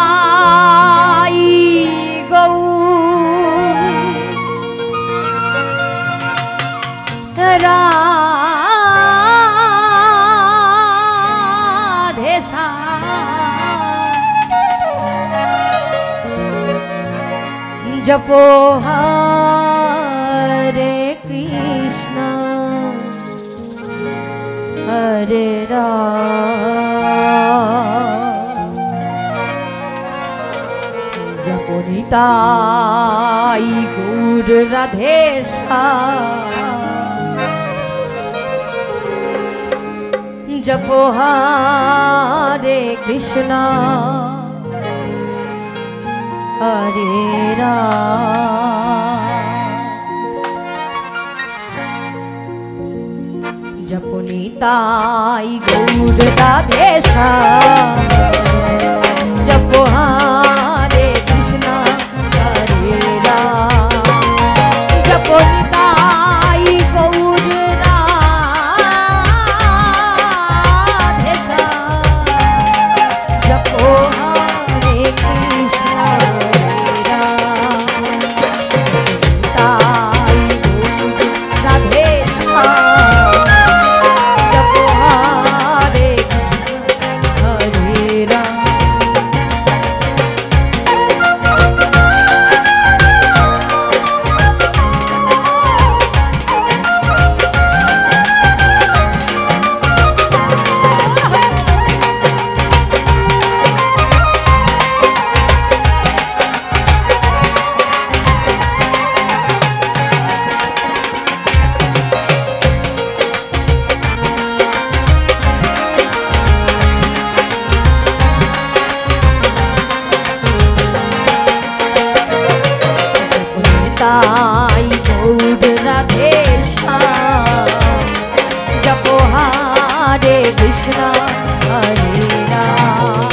जपनिताई गौ राधेशा जपो हरे कृष्ण हरे राम जपो निताई गौर राधेशा जपो हरे कृष्ण हरे राम जपो निताई गौर राधेशा जपो हरे कृष्ण हरे राम जपो निताई गौर राधेशा जपो हरे कृष्ण ताई गौर राधेशा जपो हरे कृष्ण हरे राम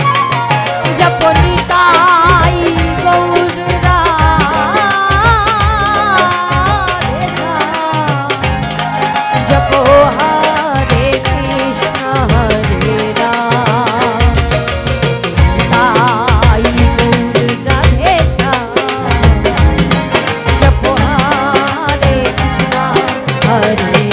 जपो निताई गौर राधेशा जपो हरे कृष्ण हरे राम ताई गौर राधेशा हरे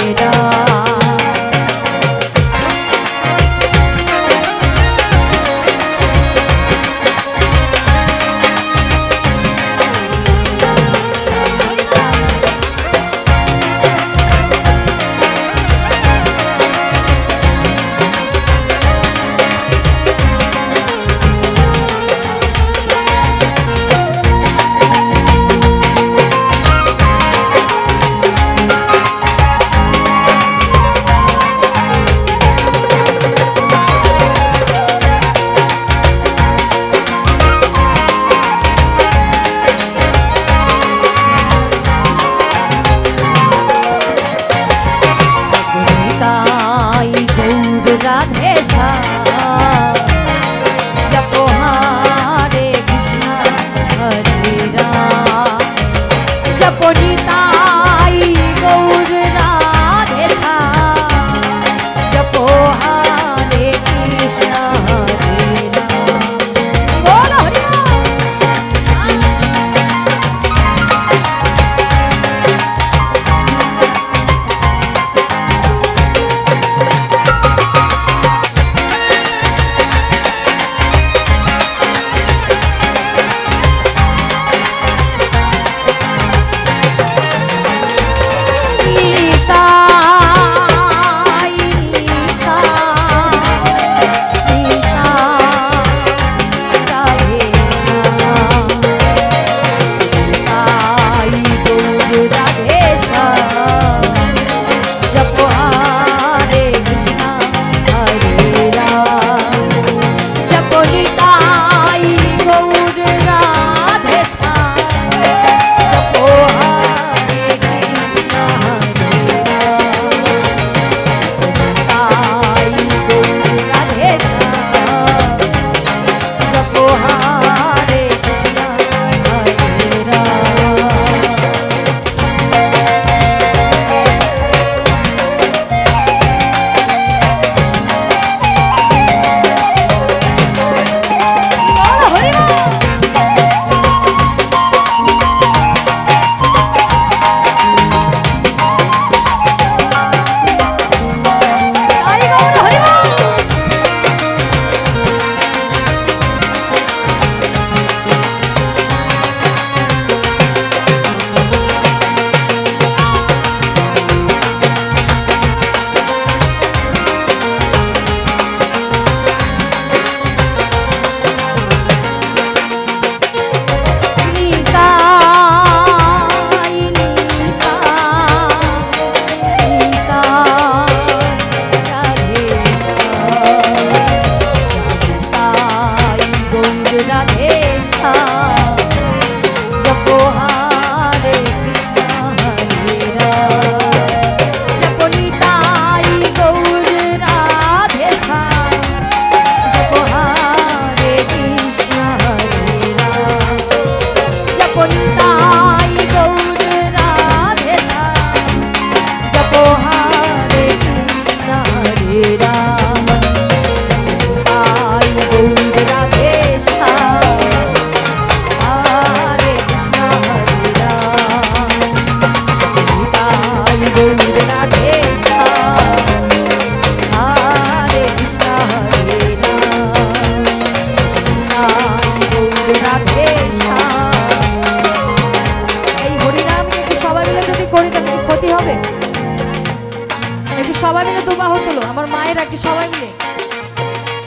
একটু সবাই মিলে দুবাহু তুলো, আমার মায়ের একটু সবাই মিলে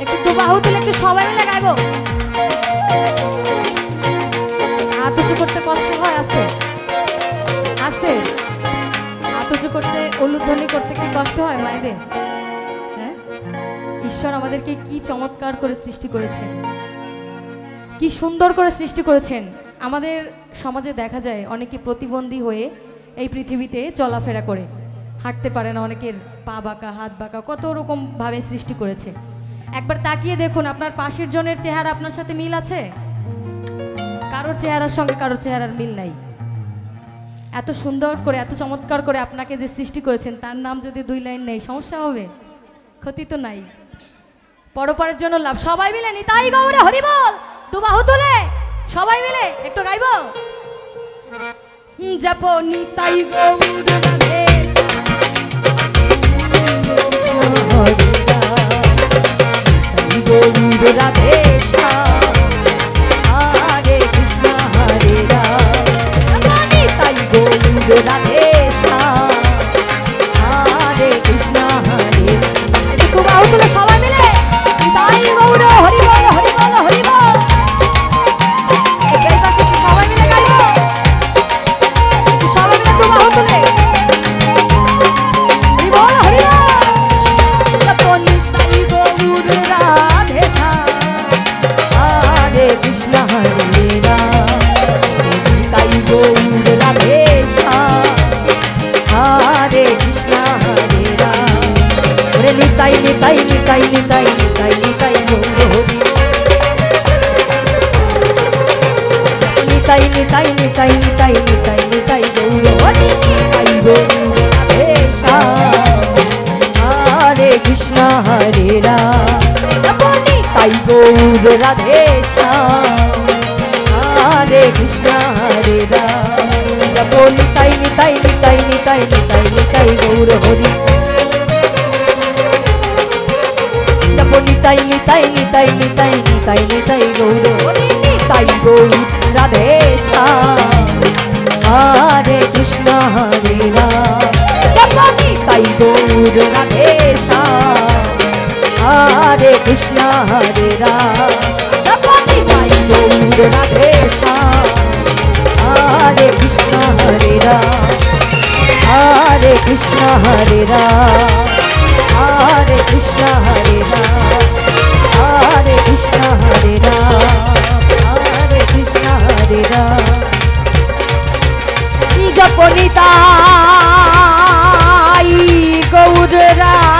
একটু দুবাহু তুলে একটু সবাই মিলে গাইবো। হাত উঁচু করতে কষ্ট হয়, আস্তে আস্তে হাত উঁচু করতে, উলুধ্বনি করতে কি কষ্ট হয় মায়েদের? হ্যাঁ, ঈশ্বর আমাদেরকে কি চমৎকার করে সৃষ্টি করেছেন, কি সুন্দর করে সৃষ্টি করেছেন। আমাদের সমাজে দেখা যায় অনেকে প্রতিবন্ধী হয়ে এই পৃথিবীতে চলাফেরা করে, হাঁটতে পারে না, অনেকের পা বাঁকা, হাত বাঁকা, কত রকম ভাবে সৃষ্টি করেছে। একবার তাকিয়ে দেখুন আপনার পাশের জনের চেহারা আপনার সাথে মিল আছে? কারোর চেহারার সঙ্গে কারোর চেহারার মিল নাই। এত সুন্দর করে, এত চমৎকার করে আপনাকে যে সৃষ্টি করেছেন, তার নাম যদি দুই লাইন নেই, সমস্যা হবে? ক্ষতি তো নাই, পরপরের জন্য লাভ। সবাই মিলে নিতাই গৌরে হরি বল, দুবাহু তুলে সবাই মিলে একটু গাইবো। জপ নিতাই গৌর রাধে গৌর রাধে হরে কৃষ্ণ হরে রাম, নিতাই গৌর রাধে হরে কৃষ্ণ হরে রাম। একটু বাহু তুলে সবাই মিলে নিতাই গৌর হরি বল, হরি বল, হরি বল। সবাই মিলে গাইবো, সবাই মিলে একটু বাহু তুলে হরি বল, হরি বল। নিতাই গৌর রাধে হরে কৃষ্ণ হরে রাম, নিতাই গৌর রাধে হরে কৃষ্ণ হরে রাম। ওরে নিতাই নিতাই নিতাই নিতাই নিতাই নিতাই গৌর হরি, নিতাই নিতাই নিতাই নিতাই নিতাই নিতাই গৌর হরি, নিতাই গৌর রাধে হরে কৃষ্ণ হরে রাম, নিতাই গৌর রাধে হরে কৃষ্ণ হরে রাম। জপ নিতাই নিতাই নিতাই নিতাই নিতাই নিতাই গৌর হরি, জপ নিতাই নিতাই নিতাই নিতাই নিতাই নিতাই গৌর হরি, নিতাই গৌর রাধে হরে কৃষ্ণ হরে রাম, জপ নিতাই গৌর রাধে হরে কৃষ্ণ হরে রাম, জপ নিতাই গৌর রাধে হরে কৃষ্ণ হরে রাম, হরে কৃষ্ণ হরে রাম, হরে কৃষ্ণ হরে রাম, হরে কৃষ্ণ হরে রাম, হরে কৃষ্ণ হরে রাম। জপ নিতাই গৌর রাধে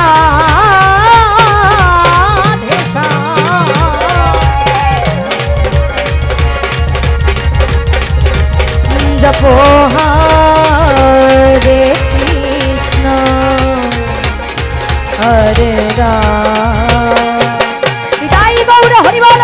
জপ হরে কৃষ্ণ হরে রাম, নিতাই গৌর হরি বল।